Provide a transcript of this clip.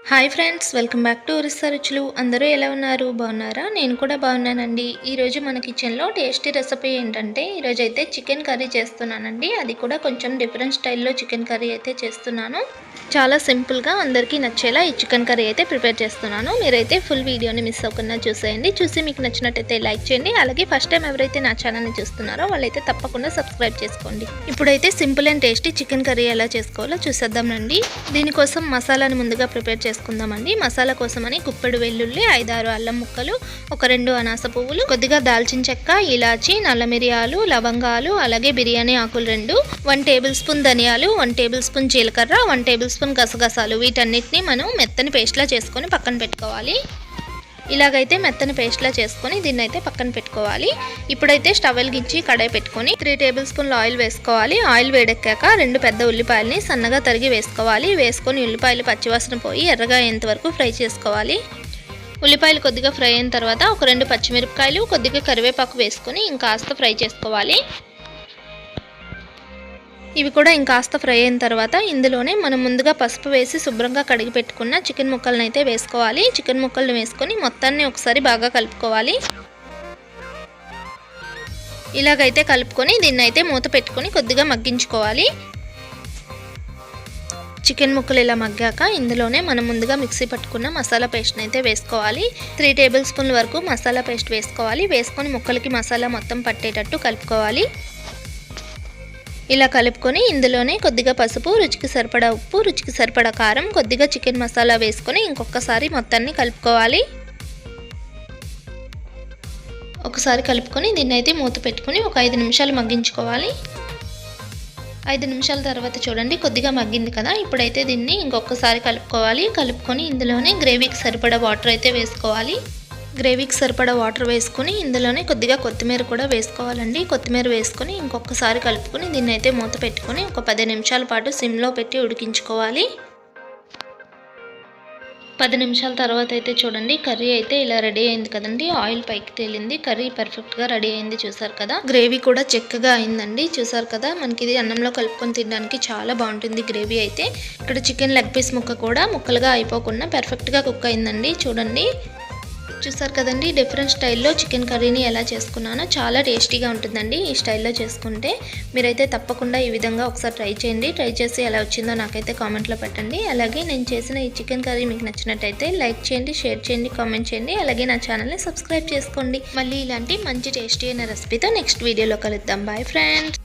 Hi friends, welcome back to Orissa రుచులు. అందరూ ఎలా ఉన్నారు? బాగున్నారా? నేను కూడా బాగున్నానండి. ఈరోజు మన కిచెన్లో టేస్టీ రెసిపీ ఏంటంటే ఈరోజు అయితే చికెన్ కర్రీ చేస్తున్నానండి. అది కూడా కొంచెం డిఫరెంట్ స్టైల్లో చికెన్ కర్రీ అయితే చేస్తున్నాను. చాలా సింపుల్గా అందరికీ నచ్చేలా ఈ చికెన్ కర్రీ అయితే ప్రిపేర్ చేస్తున్నాను. మీరైతే ఫుల్ వీడియోని మిస్ అవ్వకుండా చూసేయండి. చూసి మీకు నచ్చినట్టయితే లైక్ చేయండి. అలాగే ఫస్ట్ టైం ఎవరైతే నా ఛానల్ని చూస్తున్నారో వాళ్ళైతే తప్పకుండా సబ్స్క్రైబ్ చేసుకోండి. ఇప్పుడైతే simple and tasty chicken curry ఎలా చేసుకోవాలో చూసేద్దామండి. దీనికోసం మసాలాని ముందుగా ప్రిపేర్ చేసుకుందామండి. మసాలా కోసమని గుప్పెడు వెల్లుల్లి, 5-6 అల్లం ముక్కలు, ఒక 2 అనాస పువ్వులు, కొద్దిగా దాల్చిన చెక్క, ఇలాచి, నల్ల మిరియాలు, లవంగాలు, అలాగే బిర్యానీ ఆకులు 2, 1 టేబుల్ స్పూన్ ధనియాలు, 1 టేబుల్ స్పూన్ జీలకర్ర, 1 టేబుల్ స్పూన్ గసగసాలు. వీటన్నిటిని మనం మెత్తని పేస్ట్లా చేసుకొని పక్కన పెట్టుకోవాలి. ఇలాగైతే మెత్తని పేస్ట్లా చేసుకొని దీన్ని అయితే పక్కన పెట్టుకోవాలి. ఇప్పుడైతే స్టవ్ వెలిగించి కడాయి పెట్టుకొని 3 టేబుల్ స్పూన్ల ఆయిల్ వేసుకోవాలి. ఆయిల్ వేడెక్కాక 2 పెద్ద ఉల్లిపాయలని సన్నగా తరిగి వేసుకోవాలి. వేసుకొని ఉల్లిపాయలు పచ్చివాసన పోయి ఎర్రగా అయ్యేంత వరకు ఫ్రై చేసుకోవాలి. ఉల్లిపాయలు కొద్దిగా ఫ్రై అయిన తర్వాత ఒక 2 పచ్చిమిరపకాయలు, కొద్దిగా కరివేపాకు వేసుకొని ఇంకాస్త ఫ్రై చేసుకోవాలి. ఇవి కూడా ఇంకాస్త ఫ్రై అయిన తర్వాత ఇందులోనే మనం ముందుగా పసుపు వేసి శుభ్రంగా కడిగి పెట్టుకున్న చికెన్ ముక్కలను అయితే వేసుకోవాలి. చికెన్ ముక్కలను వేసుకొని మొత్తాన్ని ఒకసారి బాగా కలుపుకోవాలి. ఇలాగైతే కలుపుకొని దీన్ని అయితే మూత పెట్టుకొని కొద్దిగా మగ్గించుకోవాలి. చికెన్ ముక్కలు ఇలా మగ్గాక ఇందులోనే మనం ముందుగా మిక్సీ పట్టుకున్న మసాలా పేస్ట్ని అయితే వేసుకోవాలి. 3 టేబుల్ స్పూన్ల వరకు మసాలా పేస్ట్ వేసుకోవాలి. వేసుకొని ముక్కలకి మసాలా మొత్తం పట్టేటట్టు కలుపుకోవాలి. ఇలా కలుపుకొని ఇందులోనే కొద్దిగా పసుపు, రుచికి సరిపడా ఉప్పు, రుచికి సరిపడా కారం, కొద్దిగా చికెన్ మసాలా వేసుకొని ఇంకొకసారి మొత్తాన్ని కలుపుకోవాలి. ఒకసారి కలుపుకొని దీన్ని అయితే మూత పెట్టుకొని ఒక 5 నిమిషాలు మగ్గించుకోవాలి. 5 నిమిషాల తర్వాత చూడండి కొద్దిగా మగ్గింది కదా. ఇప్పుడైతే దీన్ని ఇంకొకసారి కలుపుకోవాలి. కలుపుకొని ఇందులోనే గ్రేవీకి సరిపడా వాటర్ అయితే వేసుకోవాలి. గ్రేవీకి సరిపడా వాటర్ వేసుకొని ఇందులోనే కొద్దిగా కొత్తిమీర కూడా వేసుకోవాలండి. కొత్తిమీర వేసుకొని ఇంకొకసారి కలుపుకొని దీన్ని అయితే మూత పెట్టుకొని ఒక 10 నిమిషాల పాటు సిమ్లో పెట్టి ఉడికించుకోవాలి. 10 నిమిషాల తర్వాత అయితే చూడండి కర్రీ అయితే ఇలా రెడీ అయింది కదండి. ఆయిల్ పైకి తేలింది. కర్రీ పర్ఫెక్ట్గా రెడీ అయింది, చూసారు కదా. గ్రేవీ కూడా చక్కగా అయిందండి, చూసారు కదా. మనకి ఇది అన్నంలో కలుపుకొని తినడానికి చాలా బాగుంటుంది గ్రేవీ అయితే. ఇక్కడ చికెన్ లెగ్ పీస్ ముక్క కూడా ముక్కలుగా అయిపోకుండా పర్ఫెక్ట్గా కుక్ అయిందండి, చూడండి. చూసారు కదండి డిఫరెంట్ స్టైల్లో చికెన్ కర్రీని ఎలా చేసుకున్నానో. చాలా టేస్టీగా ఉంటుందండి ఈ స్టైల్లో చేసుకుంటే. మీరైతే తప్పకుండా ఈ విధంగా ఒకసారి ట్రై చేయండి. ట్రై చేసి ఎలా వచ్చిందో నాకైతే కామెంట్లో పెట్టండి. అలాగే నేను చేసిన ఈ చికెన్ కర్రీ మీకు నచ్చినట్టయితే లైక్ చేయండి, షేర్ చేయండి, కామెంట్ చేయండి. అలాగే నా ఛానల్ని సబ్స్క్రైబ్ చేసుకోండి. మళ్ళీ ఇలాంటి మంచి టేస్టీ అయిన రెసిపీతో నెక్స్ట్ వీడియోలో కలుద్దాం. Bye friends.